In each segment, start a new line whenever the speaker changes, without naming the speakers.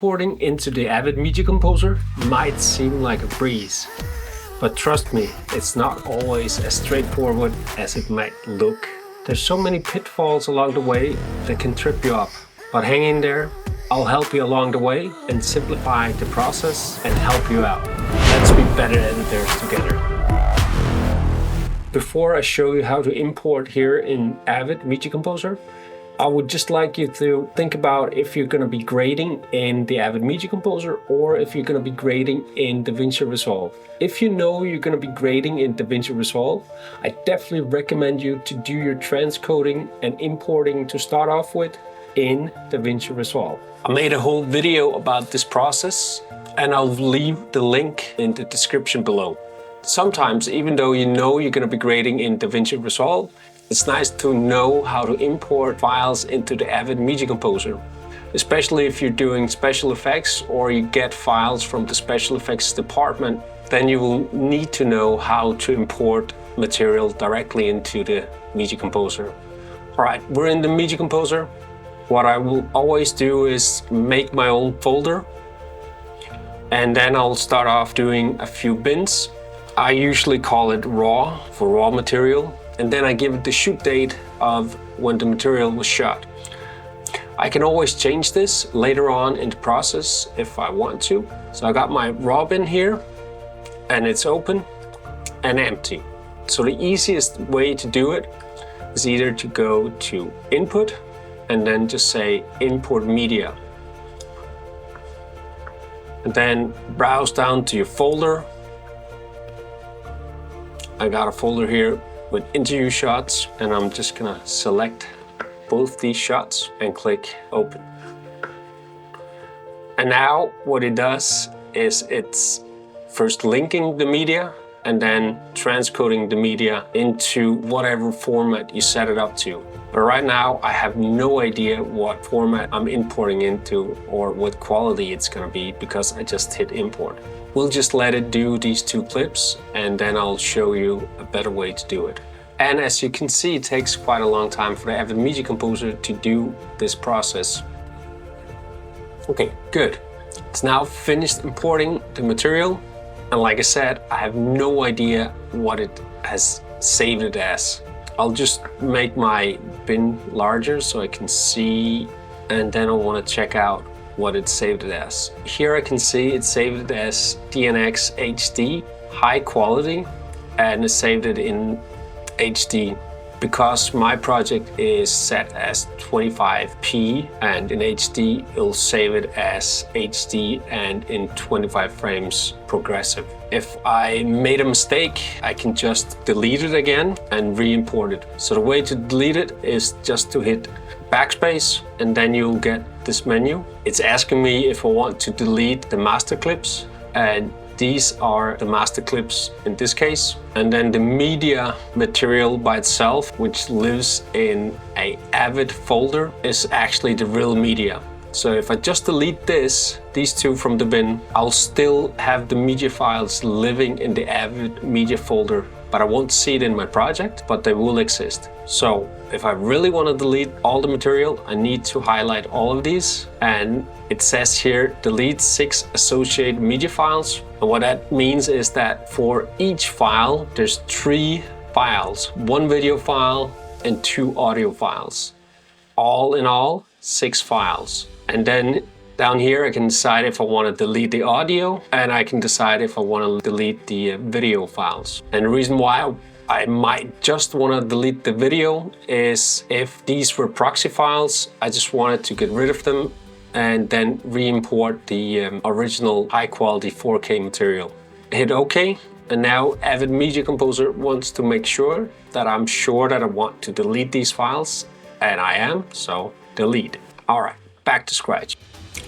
Importing into the Avid Media Composer might seem like a breeze, but trust me, it's not always as straightforward as it might look. There's so many pitfalls along the way that can trip you up, but hang in there. I'll help you along the way and simplify the process and help you out. Let's be better editors together. Before I show you how to import here in Avid Media Composer, I would just like you to think about if you're going to be grading in the Avid Media Composer or if you're going to be grading in Davinci Resolve. If you know you're going to be grading in Davinci Resolve, I definitely recommend you to do your transcoding and importing to start off with in Davinci Resolve. I made a whole video about this process and I'll leave the link in the description below. Sometimes, even though you know you're going to be grading in Davinci Resolve, it's nice to know how to import files into the Avid Media Composer, especially if you're doing special effects or you get files from the special effects department. Then you will need to know how to import material directly into the Media Composer. All right, we're in the Media Composer. What I will always do is make my own folder, and then I'll start off doing a few bins. I usually call it raw for raw material. And then I give it the shoot date of when the material was shot. I can always change this later on in the process if I want to. So I got my raw bin here, and it's open and empty. So the easiest way to do it is either to go to Input and then just say Import Media. And then browse down to your folder. I got a folder here with interview shots, and I'm just gonna select both these shots and click open. And now what it does is it's first linking the media and then transcoding the media into whatever format you set it up to. But right now I have no idea what format I'm importing into or what quality it's gonna be because I just hit import. We'll just let it do these two clips and then I'll show you a better way to do it. And as you can see, it takes quite a long time for the Avid Media Composer to do this process. Okay, good. It's now finished importing the material. And like I said, I have no idea what it has saved it as. I'll just make my bin larger so I can see, and then I want to check out what it saved it as. Here I can see it saved it as DNX HD, high quality, and it saved it in HD. Because my project is set as 25p and in HD, it'll save it as HD and in 25 frames progressive. If I made a mistake, I can just delete it again and re-import it. So the way to delete it is just to hit backspace and then you'll get this menu. It's asking me if I want to delete the master clips, and these are the master clips in this case. And then the media material by itself, which lives in an Avid folder, is actually the real media. So if I just delete these two from the bin, I'll still have the media files living in the Avid media folder, but I won't see it in my project, but they will exist. So if I really want to delete all the material, I need to highlight all of these. And it says here, delete 6 associated media files. And what that means is that for each file, there's 3 files, 1 video file and 2 audio files. All in all, 6 files. And then down here, I can decide if I want to delete the audio, and I can decide if I want to delete the video files. And the reason why I might just want to delete the video is if these were proxy files, I just wanted to get rid of them and then re-import the original high-quality 4K material. Hit OK, and now Avid Media Composer wants to make sure that I'm sure that I want to delete these files, and I am, so delete. All right, back to scratch.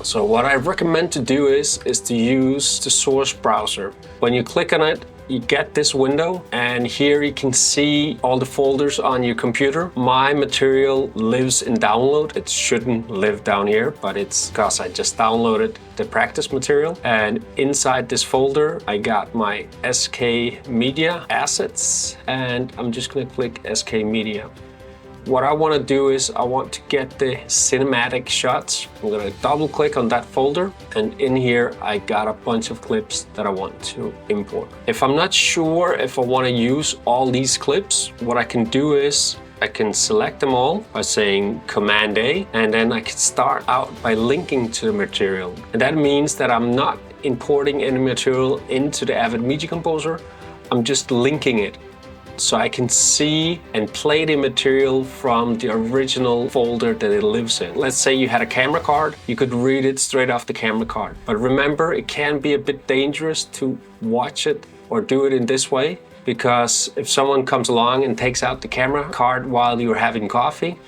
So what I recommend to do is to use the source browser. When you click on it, you get this window, and here you can see all the folders on your computer. My material lives in download. It shouldn't live down here, but it's because I just downloaded the practice material. And inside this folder, I got my SK Media assets, and I'm just gonna click SK Media. What I want to do is I want to get the cinematic shots. I'm going to double click on that folder, and in here I got a bunch of clips that I want to import. If I'm not sure if I want to use all these clips, what I can do is I can select them all by saying Command A, and then I can start out by linking to the material. And that means that I'm not importing any material into the Avid Media Composer, I'm just linking it. So I can see and play the material from the original folder that it lives in. Let's say you had a camera card, you could read it straight off the camera card. But remember, it can be a bit dangerous to watch it or do it in this way, because if someone comes along and takes out the camera card while you're having coffee,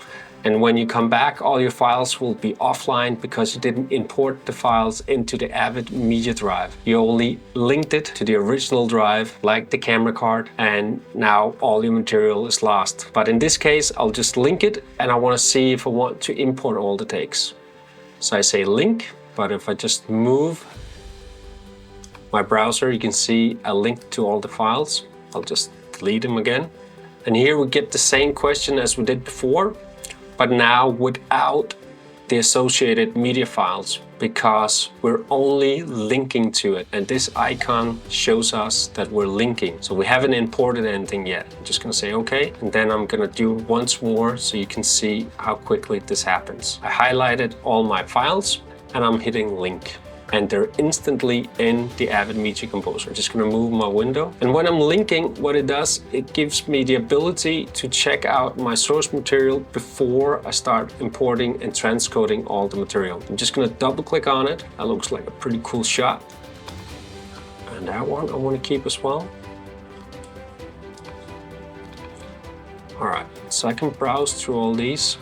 and when you come back, all your files will be offline because you didn't import the files into the Avid Media Drive. You only linked it to the original drive, like the camera card, and now all your material is lost. But in this case, I'll just link it, and I want to see if I want to import all the takes. So I say link, but if I just move my browser, you can see a link to all the files. I'll just delete them again. And here we get the same question as we did before, but now without the associated media files, because we're only linking to it. And this icon shows us that we're linking. So we haven't imported anything yet. I'm just gonna say okay, and then I'm gonna do it once more so you can see how quickly this happens. I highlighted all my files and I'm hitting link, and they're instantly in the Avid Media Composer. I'm just gonna move my window. And when I'm linking, what it does, it gives me the ability to check out my source material before I start importing and transcoding all the material. I'm just gonna double click on it. That looks like a pretty cool shot. And that one I wanna keep as well. All right, so I can browse through all these.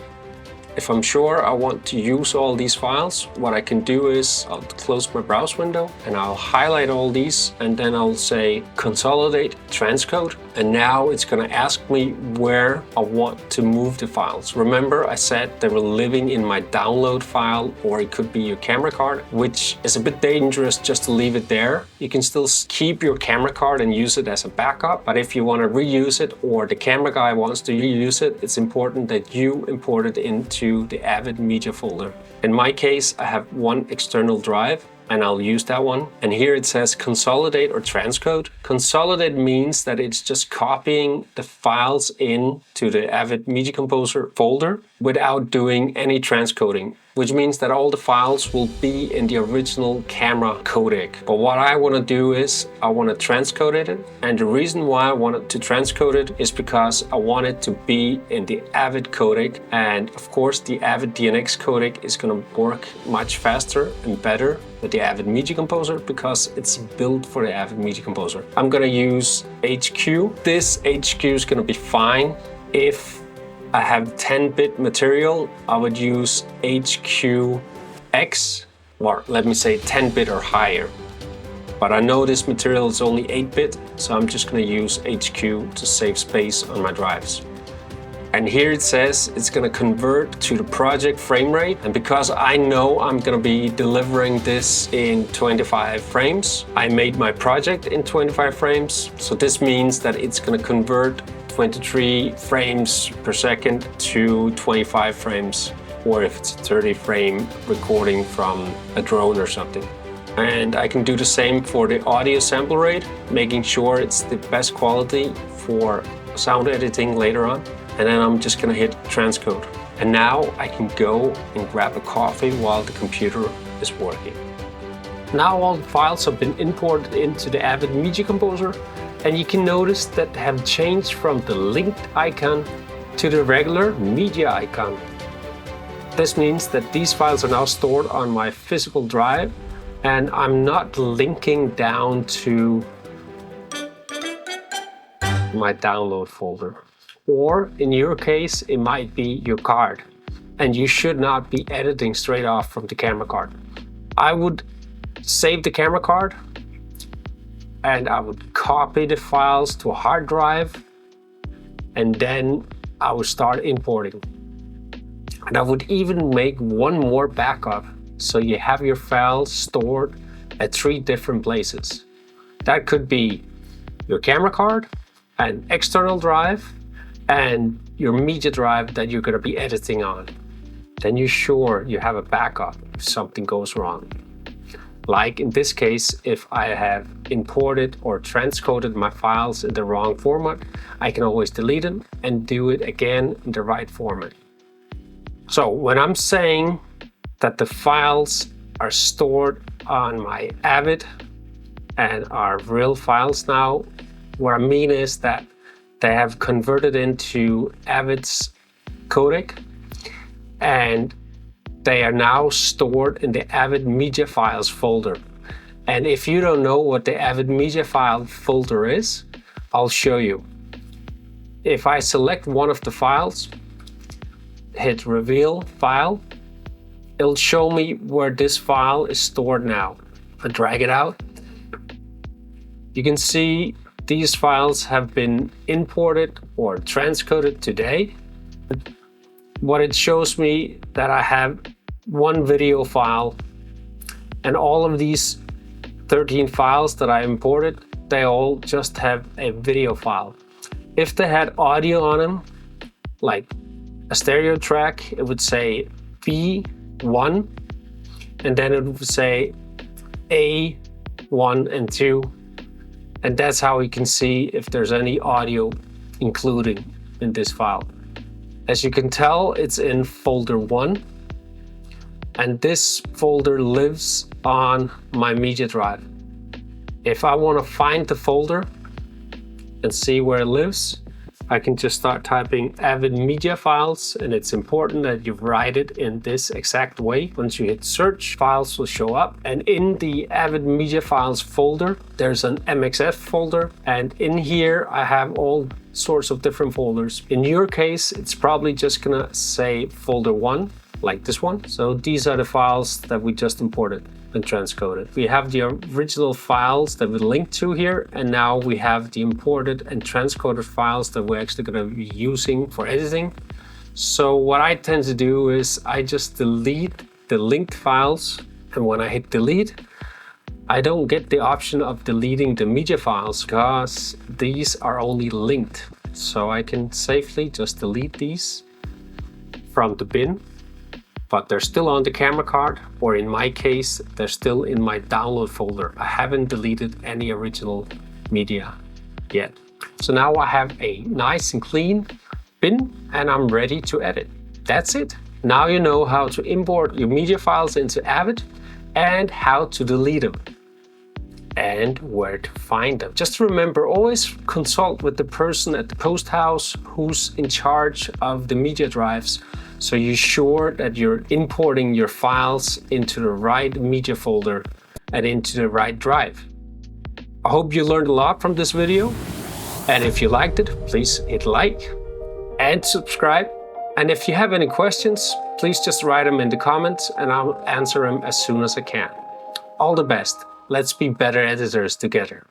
If I'm sure I want to use all these files, what I can do is I'll close my browse window and I'll highlight all these, and then I'll say consolidate transcode. And now it's going to ask me where I want to move the files. Remember, I said they were living in my download file, or it could be your camera card, which is a bit dangerous just to leave it there. You can still keep your camera card and use it as a backup, but if you want to reuse it, or the camera guy wants to reuse it, it's important that you import it into the Avid Media folder. In my case, I have one external drive, and I'll use that one. And here it says consolidate or transcode. Consolidate means that it's just copying the files into the Avid Media Composer folder without doing any transcoding, which means that all the files will be in the original camera codec. But what I want to do is I want to transcode it. And the reason why I wanted to transcode it is because I want it to be in the Avid codec. And of course, the Avid DNX codec is going to work much faster and better with the Avid Media Composer because it's built for the Avid Media Composer. I'm going to use HQ. This HQ is going to be fine. If I have 10-bit material, I would use HQX, or let me say 10-bit or higher. But I know this material is only 8-bit, so I'm just going to use HQ to save space on my drives. And here it says it's going to convert to the project frame rate. And because I know I'm going to be delivering this in 25 frames, I made my project in 25 frames. So this means that it's going to convert 23 frames per second to 25 frames, or if it's a 30 frame recording from a drone or something. And I can do the same for the audio sample rate, making sure it's the best quality for sound editing later on. And then I'm just gonna hit transcode. And now I can go and grab a coffee while the computer is working. Now all the files have been imported into the Avid Media Composer, and you can notice that they have changed from the linked icon to the regular media icon. This means that these files are now stored on my physical drive, and I'm not linking down to my download folder. Or in your case, it might be your card, and you should not be editing straight off from the camera card. I would save the camera card, and I would copy the files to a hard drive, and then I would start importing. And I would even make one more backup, so you have your files stored at 3 different places. That could be your camera card, an external drive, and your media drive that you're going to be editing on, then you're sure you have a backup if something goes wrong. Like in this case, if I have imported or transcoded my files in the wrong format, I can always delete them and do it again in the right format. So when I'm saying that the files are stored on my Avid and are real files now, what I mean is that they have converted into Avid's codec, and they are now stored in the Avid Media Files folder. And if you don't know what the Avid Media File folder is, I'll show you. If I select one of the files, hit Reveal File, it'll show me where this file is stored now. I drag it out. You can see these files have been imported or transcoded today. What it shows me that I have one video file, and all of these 13 files that I imported, they all just have a video file. If they had audio on them, like a stereo track, it would say B1, and then it would say A1 and 2, and that's how we can see if there's any audio included in this file. As you can tell, it's in folder 1, and this folder lives on my media drive. If I want to find the folder and see where it lives, I can just start typing Avid Media Files, and it's important that you write it in this exact way. Once you hit search, files will show up, and in the Avid Media Files folder, there's an MXF folder, and in here I have all sorts of different folders. In your case, it's probably just gonna say folder 1, like this one. So these are the files that we just imported and transcoded. We have the original files that we linked to here, and now we have the imported and transcoded files that we're actually gonna be using for editing. So what I tend to do is I just delete the linked files, and when I hit delete, I don't get the option of deleting the media files because these are only linked. So I can safely just delete these from the bin, but they're still on the camera card, or in my case, they're still in my download folder. I haven't deleted any original media yet. So now I have a nice and clean bin, and I'm ready to edit. That's it. Now you know how to import your media files into Avid and how to delete them, and where to find them. Just remember, always consult with the person at the post house who's in charge of the media drives, so you're sure that you're importing your files into the right media folder and into the right drive. I hope you learned a lot from this video, and if you liked it, please hit like and subscribe. And if you have any questions, please just write them in the comments and I'll answer them as soon as I can. All the best. Let's be better editors together.